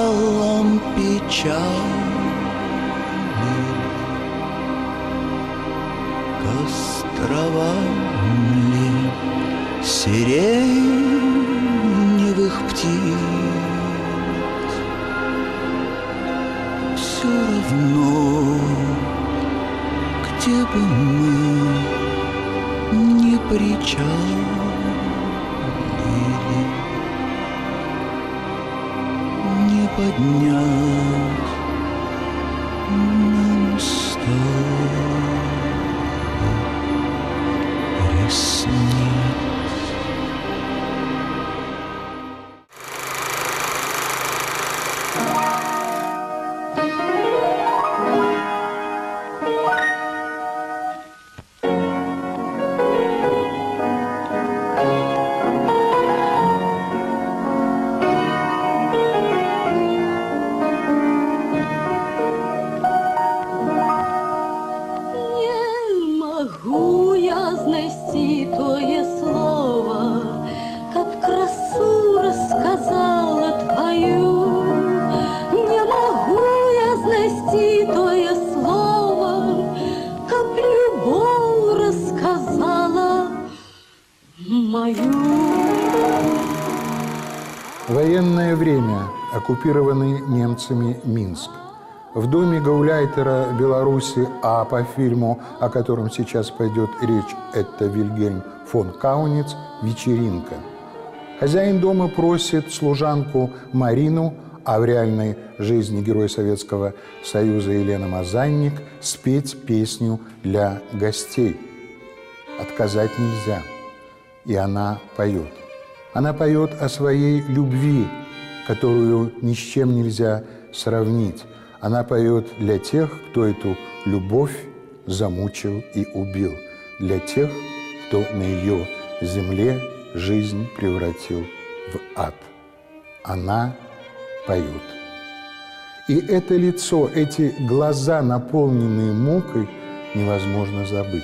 бокалом печали к островам ли сиреневых птиц. Все равно, где бы мы ни причалили, не поднять нам с тобой ресниц. Военное время. Оккупированный немцами Минск. В доме гауляйтера Беларуси, а по фильму, о котором сейчас пойдет речь, это Вильгельм фон Кауниц, вечеринка. Хозяин дома просит служанку Марину, а в реальной жизни герой Советского Союза Елена Мазанник, спеть песню для гостей. Отказать нельзя. И она поет. Она поет о своей любви, которую ни с чем нельзя сравнить. Она поет для тех, кто эту любовь замучил и убил. Для тех, кто на ее земле жизнь превратил в ад. Она поет. И это лицо, эти глаза, наполненные мукой, невозможно забыть.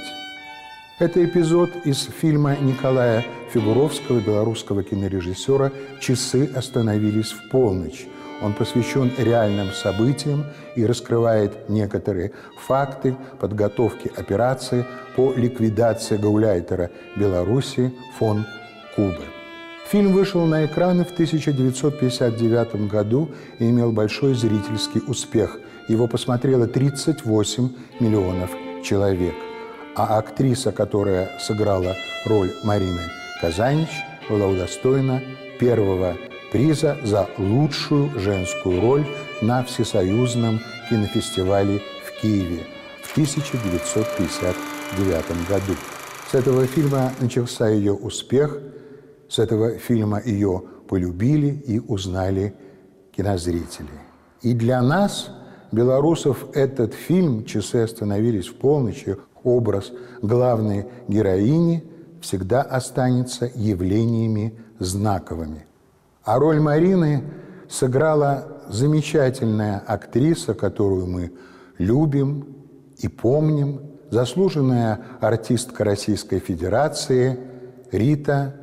Это эпизод из фильма Николая Фигуровского, белорусского кинорежиссера «Часы остановились в полночь». Он посвящен реальным событиям и раскрывает некоторые факты подготовки операции по ликвидации гауляйтера Беларуси фон Кубе. Фильм вышел на экраны в 1959 году и имел большой зрительский успех. Его посмотрело 38 миллионов человек. А актриса, которая сыграла роль Марины Казанич, была удостоена первого приза за лучшую женскую роль на Всесоюзном кинофестивале в Киеве в 1959 году. С этого фильма начался ее успех, с этого фильма ее полюбили и узнали кинозрители. И для нас, белорусов, этот фильм «Часы остановились в полночь», образ главной героини всегда останется явлениями знаковыми. А роль Марины сыграла замечательная актриса, которую мы любим и помним, заслуженная артистка Российской Федерации Рита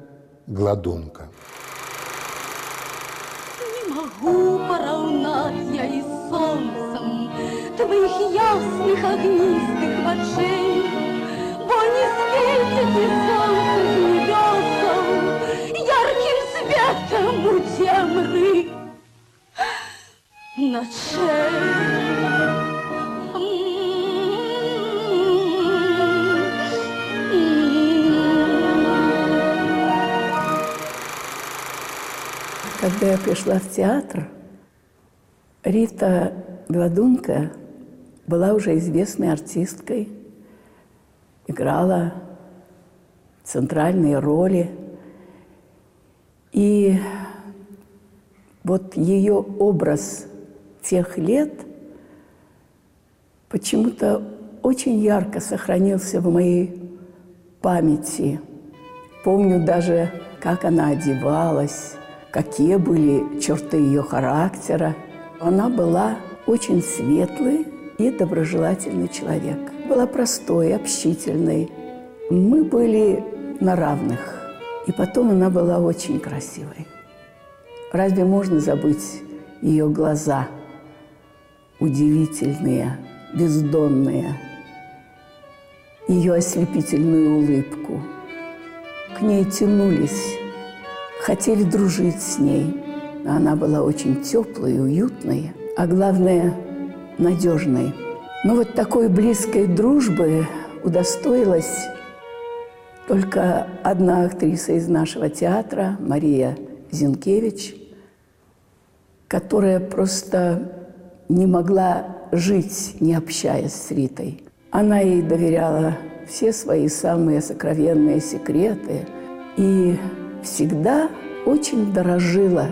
Гладунка. Не могу поравнать я и солнцем твоих ясных огнистых очей, бо не светите солнце с небесом ярким светом у темры ночей. Когда я пришла в театр, Рита Гладунка была уже известной артисткой, играла центральные роли. И вот ее образ тех лет почему-то очень ярко сохранился в моей памяти. Помню даже, как она одевалась, какие были черты ее характера. Она была очень светлый и доброжелательный человек. Была простой, общительной. Мы были на равных. И потом она была очень красивой. Разве можно забыть ее глаза удивительные, бездонные, ее ослепительную улыбку. К ней тянулись, хотели дружить с ней. Она была очень теплой, уютной, а главное, надежной. Но вот такой близкой дружбы удостоилась только одна актриса из нашего театра, Мария Зинкевич, которая просто не могла жить, не общаясь с Ритой. Она ей доверяла все свои самые сокровенные секреты и всегда очень дорожила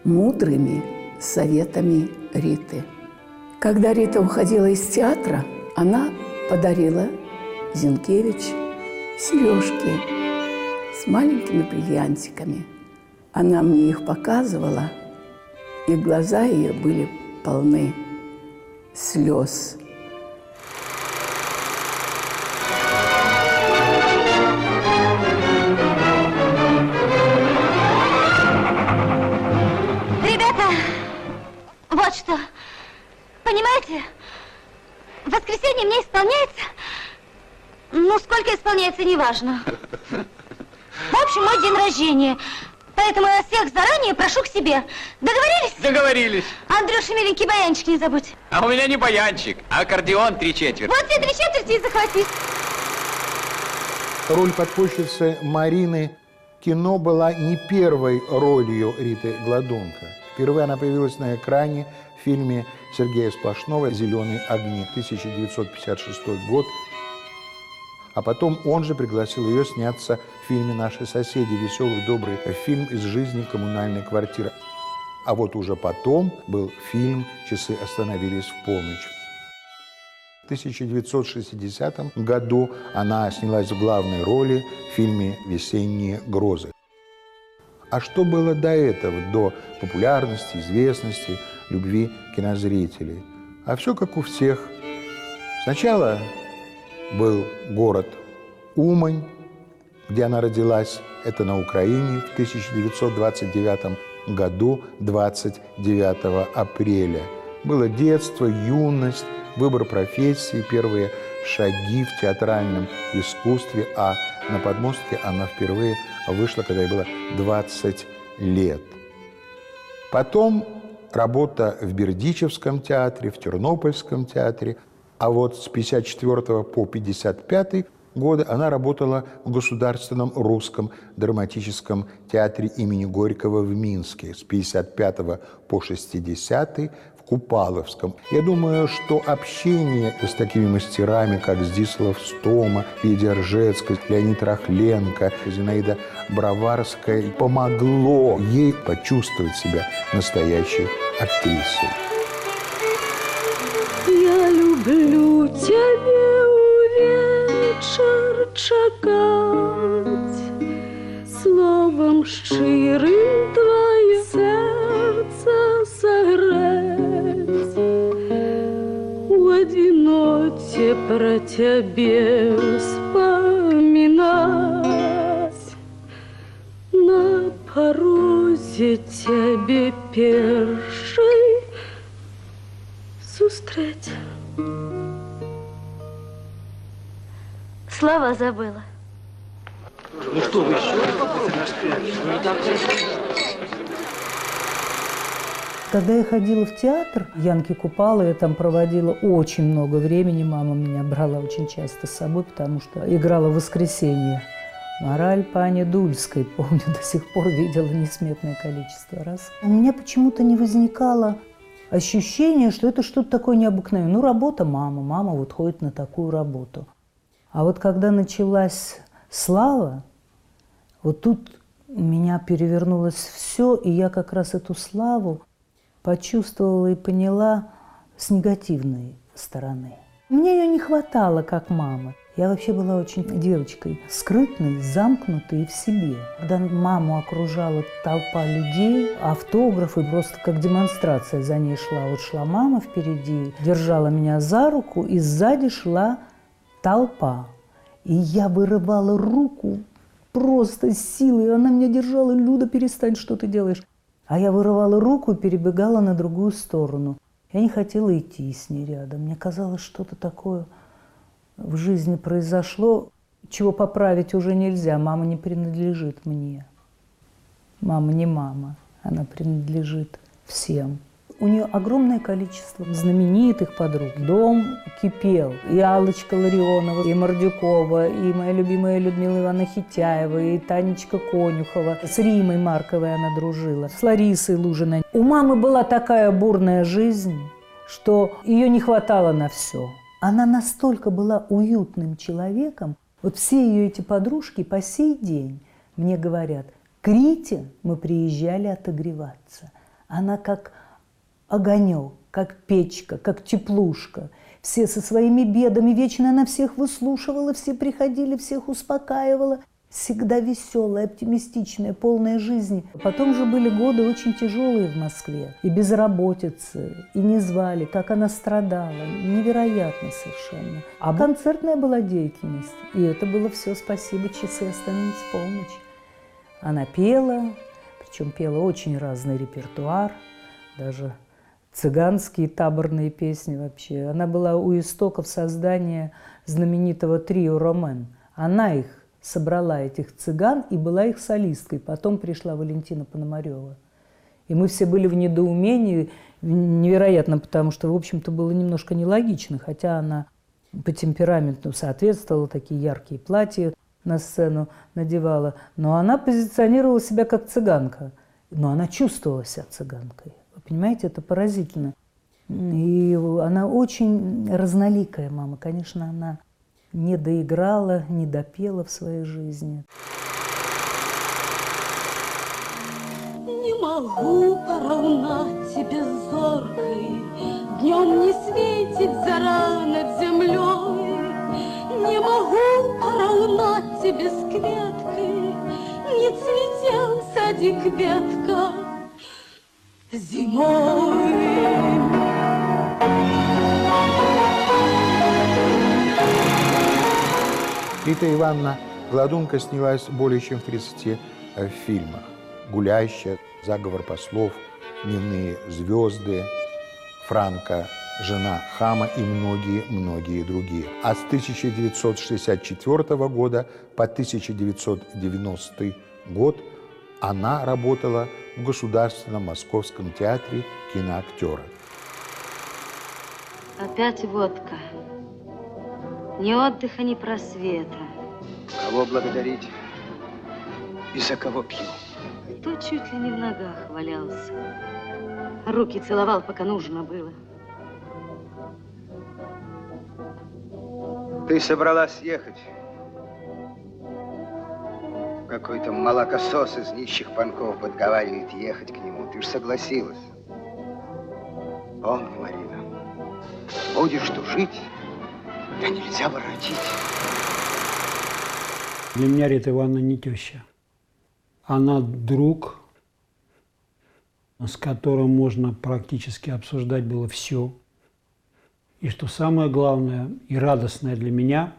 мудрыми советами Риты. Когда Рита уходила из театра, она подарила Зинкевич сережки с маленькими бриллиантиками. Она мне их показывала, и глаза ее были полны слез. Ребята, вот что. Понимаете, в воскресенье мне исполняется... Ну, сколько исполняется, неважно. В общем, мой день рождения. Поэтому я всех заранее прошу к себе. Договорились? Договорились. Андрюша, миленький, баянчик не забудь. А у меня не баянчик, а аккордеон 3/4. Вот все 3/4 и захвати. Роль подпольщицы Марины в кино была не первой ролью Риты Гладунко. Впервые она появилась на экране в фильме Сергея Сплошного «Зеленые огни», 1956 год. А потом он же пригласил ее сняться в фильме «Наши соседи», веселый, добрый фильм из жизни коммунальной квартиры. А вот уже потом был фильм «Часы остановились в полночь». В 1960 году она снялась в главной роли в фильме «Весенние грозы». А что было до этого, до популярности, известности, любви кинозрителей? А все как у всех. Сначала был город Умань, где она родилась, это на Украине, в 1929 году, 29 апреля. Было детство, юность, выбор профессии, первые шаги в театральном искусстве, а на подмостке она впервые вышла, когда ей было 20 лет. Потом работа в Бердичевском театре, в Тернопольском театре, а вот с 1954 по 1955 годы она работала в Государственном русском драматическом театре имени Горького в Минске, с 1955 по 1960 в Купаловском. Я думаю, что общение с такими мастерами, как Здислав Стома, Лидия Ржецкая, Леонид Рахленко, Зинаида Броварская, помогло ей почувствовать себя настоящей актрисой. Я люблю тебе увечер чекать, словом щирым твоє серце согреть, в одиноте про тебе вспоминать, на порозе тебе першей зустріть. Слова забыла. Ну что вы еще? Когда я ходила в театр Янки Купала, я там проводила очень много времени. Мама меня брала очень часто с собой, потому что играла в воскресенье. Мораль пани Дульской, помню, до сих пор видела несметное количество раз. У меня почему-то не возникало ощущение, что это что-то такое необыкновенное. Ну, работа мама вот ходит на такую работу. А вот когда началась слава, вот тут у меня перевернулось все, и я как раз эту славу почувствовала и поняла с негативной стороны. Мне ее не хватало, как мамы. Я вообще была очень девочкой скрытной, замкнутой и в себе. Когда маму окружала толпа людей, автографы, просто как демонстрация за ней шла. Вот шла мама впереди, держала меня за руку, и сзади шла толпа. И я вырывала руку просто с силой, и она меня держала: «Люда, перестань, что ты делаешь?» А я вырывала руку и перебегала на другую сторону. Я не хотела идти с ней рядом. Мне казалось, что-то такое в жизни произошло, чего поправить уже нельзя. Мама не принадлежит мне. Мама не мама. Она принадлежит всем. У нее огромное количество знаменитых подруг. Дом кипел. И Аллочка Ларионова, и Мордюкова, и моя любимая Людмила Ивановна Хитяева, и Танечка Конюхова. С Римой Марковой она дружила, с Ларисой Лужиной. У мамы была такая бурная жизнь, что ее не хватало на все. Она настолько была уютным человеком. Вот все ее эти подружки по сей день мне говорят, к Рите мы приезжали отогреваться. Она как огонек, как печка, как теплушка. Все со своими бедами, вечно она всех выслушивала, все приходили, всех успокаивала. Всегда веселая, оптимистичная, полная жизни. Потом же были годы очень тяжелые в Москве. И безработицы, и не звали, как она страдала. Невероятно совершенно. А концертная была деятельность. И это было все спасибо, часы остановились в полночь. Она пела, причем пела очень разный репертуар, даже цыганские таборные песни вообще. Она была у истоков создания знаменитого трио «Ромен». Она их собрала, этих цыган, и была их солисткой. Потом пришла Валентина Пономарева. И мы все были в недоумении, невероятно, потому что, в общем-то, было немножко нелогично, хотя она по темпераменту соответствовала, такие яркие платья на сцену надевала. Но она позиционировала себя как цыганка. Но она чувствовала себя цыганкой. Вы понимаете, это поразительно. И она очень разноликая мама. Конечно, она не доиграла, не допела в своей жизни. Не могу поравнать тебе зоркой, днем не светит зара над землей. Не могу поравнать тебе с кветкой, не цветел садик ветка зимой. Рита Ивановна Гладунка снялась более чем в 30 фильмах. «Гулящая», «Заговор послов», «Дневные звезды», «Франко», «Жена хама» и многие-многие другие. А с 1964 года по 1990 год она работала в Государственном Московском театре киноактера. Опять водка. Ни отдыха, ни просвета. Кого благодарить и за кого пью? То чуть ли не в ногах валялся. Руки целовал, пока нужно было. Ты собралась ехать? Какой-то молокосос из нищих панков подговаривает ехать к нему. Ты ж согласилась. Помни, Марина, будешь тужить, да нельзя воротить. Для меня Рита Ивановна не теща. Она друг, с которым можно практически обсуждать было все. И что самое главное и радостное для меня,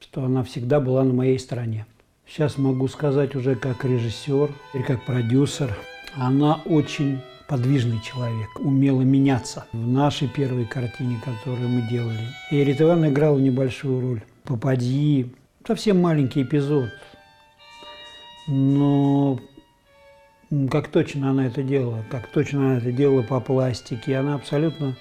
что она всегда была на моей стороне. Сейчас могу сказать уже как режиссер или как продюсер, она очень подвижный человек, умела меняться. В нашей первой картине, которую мы делали, и Рита Ивановна играла небольшую роль. Попадьи, совсем маленький эпизод. Но как точно она это делала, по пластике. Она абсолютно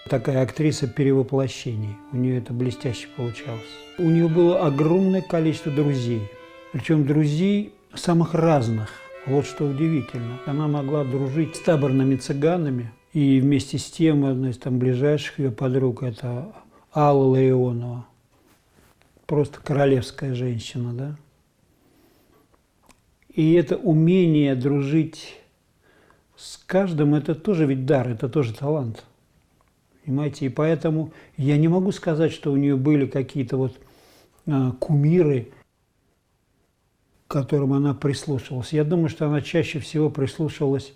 такая актриса перевоплощений. У нее это блестяще получалось. У нее было огромное количество друзей. Причем друзей самых разных. Вот что удивительно. Она могла дружить с таборными цыганами. И вместе с тем, одна из там ближайших ее подруг, это Алла Ларионова. Просто королевская женщина, да? И это умение дружить с каждым, это тоже ведь дар, это тоже талант. Понимаете? И поэтому я не могу сказать, что у нее были какие-то вот кумиры, к которым она прислушивалась. Я думаю, что она чаще всего прислушивалась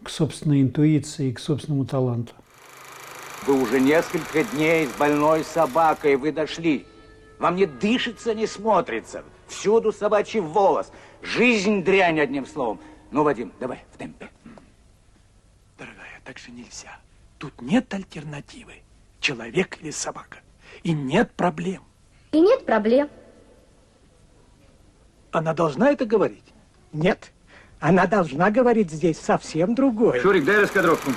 к собственной интуиции, к собственному таланту. Вы уже несколько дней с больной собакой вы дошли. Вам не дышится, не смотрится. Всюду собачий волос. Жизнь дрянь, одним словом. Ну, Вадим, давай, в темпе. Дорогая, так же нельзя. Тут нет альтернативы. Человек или собака. И нет проблем. И нет проблем. Она должна это говорить? Нет. Она должна говорить здесь совсем другое. Шурик, дай раскадровку.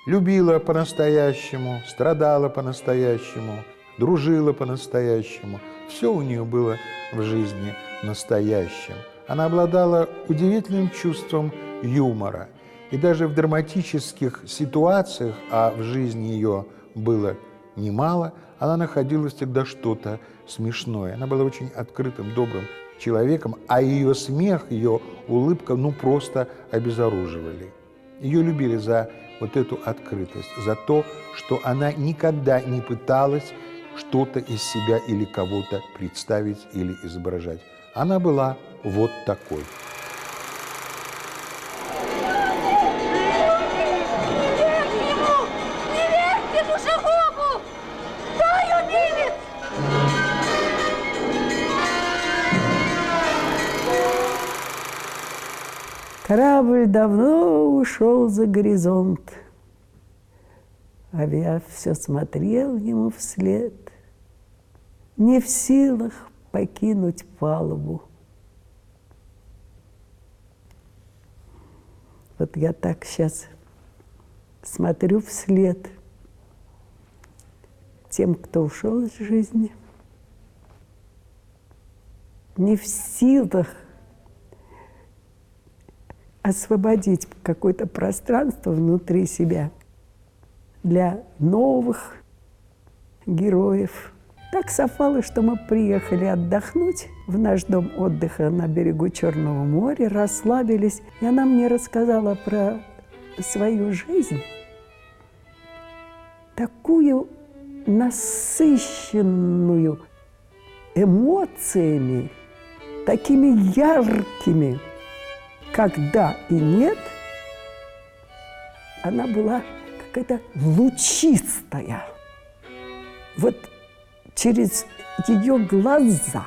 Любила по-настоящему, страдала по-настоящему, дружила по-настоящему. Все у нее было в жизни настоящим. Она обладала удивительным чувством юмора. И даже в драматических ситуациях, а в жизни ее было немало, она находила всегда что-то смешное. Она была очень открытым, добрым человеком, а ее смех, ее улыбка, просто обезоруживали. Ее любили за вот эту открытость, за то, что она никогда не пыталась что-то из себя или кого-то представить или изображать. Она была вот такой. Корабль давно ушел за горизонт, а я все смотрел ему вслед, не в силах покинуть палубу. Вот я так сейчас смотрю вслед тем, кто ушел из жизни, не в силах освободить какое-то пространство внутри себя для новых героев. Так совпало, что мы приехали отдохнуть в наш дом отдыха на берегу Черного моря, расслабились, и она мне рассказала про свою жизнь, такую насыщенную эмоциями, такими яркими, как да и нет, она была какая-то лучистая. Вот через ее глаза,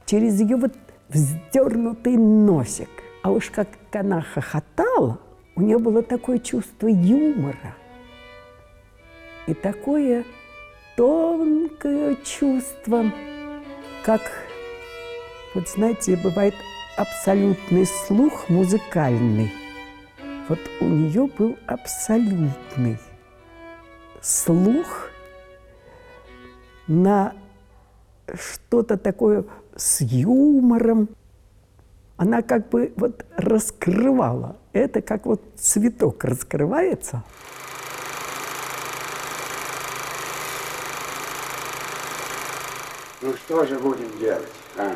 через ее вот вздернутый носик. А уж как она хохотала, у нее было такое чувство юмора и такое тонкое чувство, как, вот знаете, бывает абсолютный слух музыкальный. Вот у нее был абсолютный слух на что-то такое с юмором. Она как бы вот раскрывала. Это как вот цветок раскрывается. Ну что же будем делать, а?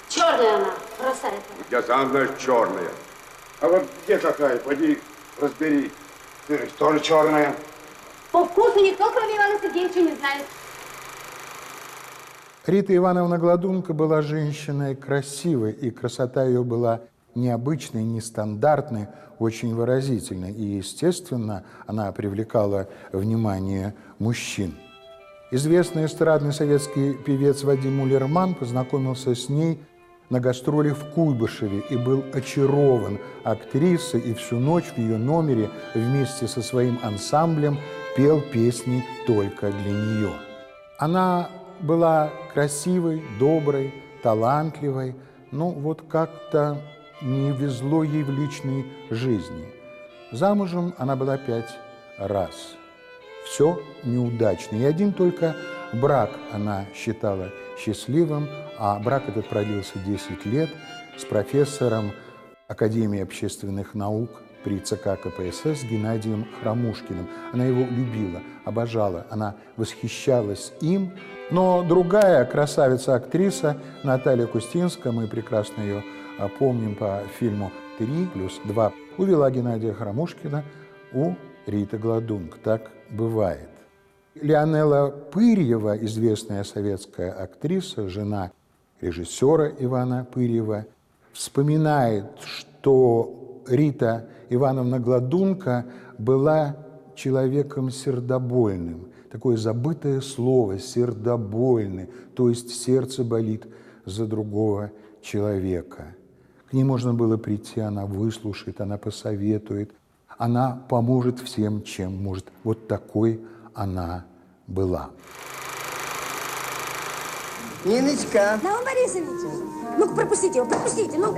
Черная она, красавица. Я сам знаю, черная. А вот где такая? Пойди разбери. Ты тоже черная. По вкусу никто, кроме Ивана Сергеевича, не знает. Рита Ивановна Гладунка была женщиной красивой, и красота ее была необычной, нестандартной, очень выразительной. И, естественно, она привлекала внимание мужчин. Известный эстрадный советский певец Вадим Мулерман познакомился с ней на гастролях в Куйбышеве и был очарован актрисой, и всю ночь в ее номере вместе со своим ансамблем пел песни только для нее. Она была красивой, доброй, талантливой, но вот как-то не везло ей в личной жизни. Замужем она была 5 раз. Все неудачно. И один только брак она считала счастливым, а брак этот продлился 10 лет с профессором Академии общественных наук при ЦК КПСС Геннадием Храмушкиным. Она его любила, обожала, она восхищалась им. Но другая красавица-актриса Наталья Кустинская, мы прекрасно ее помним по фильму «3+2», увела Геннадия Храмушкина у Риты Гладунг. Так бывает. Леонела Пырьева, известная советская актриса, жена режиссера Ивана Пырьева, вспоминает, что Рита Ивановна Гладунка была человеком сердобольным. Такое забытое слово «сердобольный», то есть сердце болит за другого человека. К ней можно было прийти, она выслушает, она посоветует, она поможет всем, чем может. Вот такой она была. Ниночка! Наум Борисович! Ну-ка, пропустите его, пропустите, ну.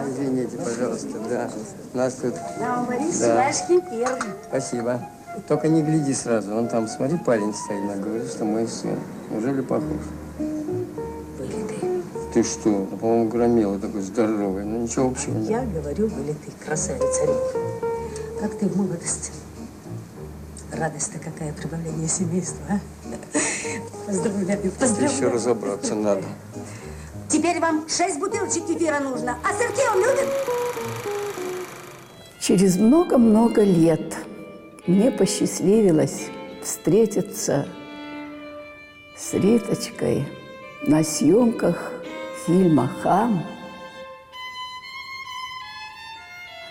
Извините, пожалуйста, да. Нас тут... Наум Борисович, да. ваш кипир. Спасибо. Только не гляди сразу. Вон там, смотри, парень стоит, говорит, что мой сын. Неужели похож? Вылитый. Ты что? По-моему, громила такой здоровый. Ну, ничего общего нет. Я говорю, вылитый, красавица Рик. Как ты в молодости? Радость-то какая, прибавление семейства, а? Поздравляю, поздравляю. Еще разобраться надо. Теперь вам 6 бутылочек кефира нужно. А сырки он любит? Через много-много лет мне посчастливилось встретиться с Риточкой на съемках фильма «Хам».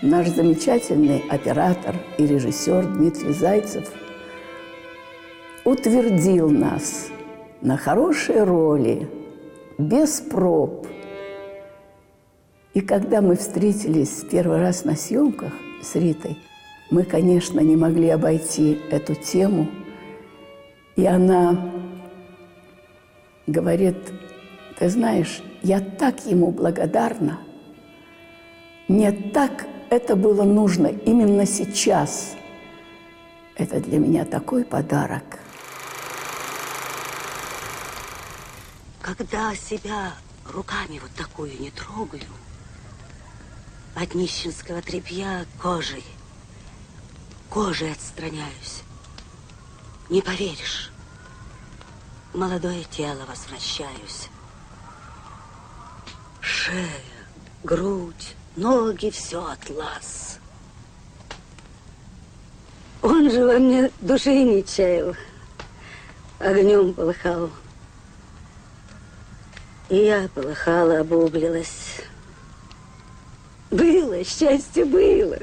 Наш замечательный оператор и режиссер Дмитрий Зайцев утвердил нас на хорошие роли, без проб. И когда мы встретились первый раз на съемках с Ритой, мы, конечно, не могли обойти эту тему. И она говорит: ты знаешь, я так ему благодарна, мне так это было нужно именно сейчас. Это для меня такой подарок. Когда себя руками вот такую не трогаю, от нищенского тряпья кожей отстраняюсь. Не поверишь, в молодое тело возвращаюсь. Шея, грудь, ноги, все атлас. Он же во мне души не чаял, огнем полыхал. И я полыхала, обуглилась. Было, счастье было.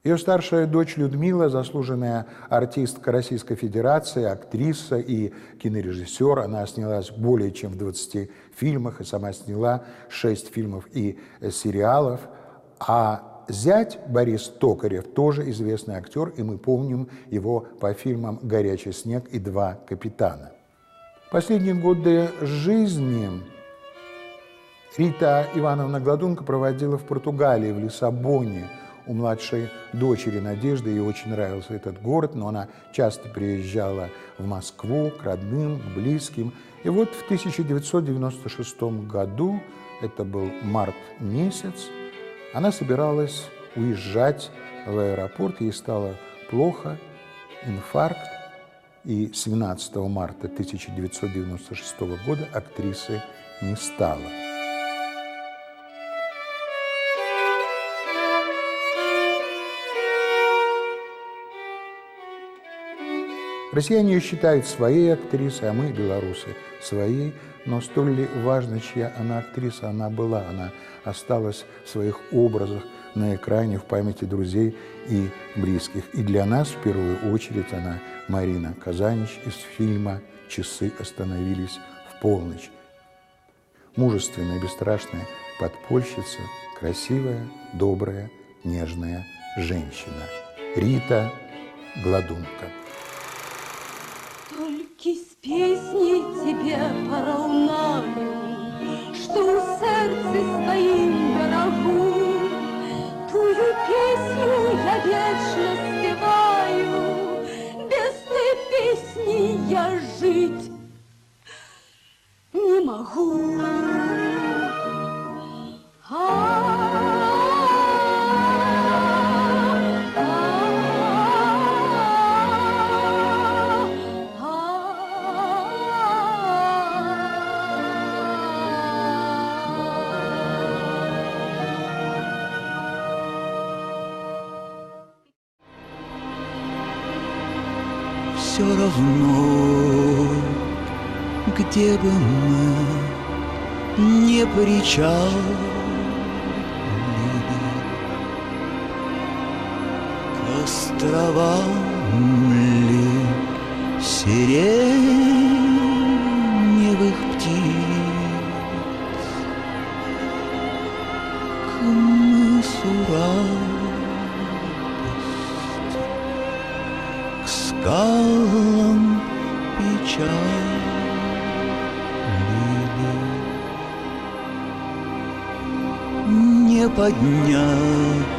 Ее старшая дочь Людмила, заслуженная артистка Российской Федерации, актриса и кинорежиссер. Она снялась более чем в 20 фильмах и сама сняла 6 фильмов и сериалов. А зять Борис Токарев тоже известный актер, и мы помним его по фильмам «Горячий снег» и «Два капитана». Последние годы жизни Рита Ивановна Гладунка проводила в Португалии, в Лиссабоне, у младшей дочери Надежды. Ей очень нравился этот город, но она часто приезжала в Москву к родным, к близким. И вот в 1996 году, это был март месяц, она собиралась уезжать в аэропорт. Ей стало плохо, инфаркт. И 17 марта 1996 года актрисы не стало. Россияне ее считают своей актрисой, а мы, белорусы, своей. Но столь ли важно, чья она актриса она была? Она осталась в своих образах на экране, в памяти друзей и близких. И для нас, в первую очередь, она Марина Казанич из фильма «Часы остановились в полночь». Мужественная, бесстрашная подпольщица, красивая, добрая, нежная женщина. Рита Гладунка. Только с песней тебе поравнаю, что у сердце своим дорогу. Тую песню я вечно спеваю, без той песни я жить не могу. Все равно, где бы мы не причали, к островам ли сиреневых птиц к мысу радости, к скалам печали. Не поднять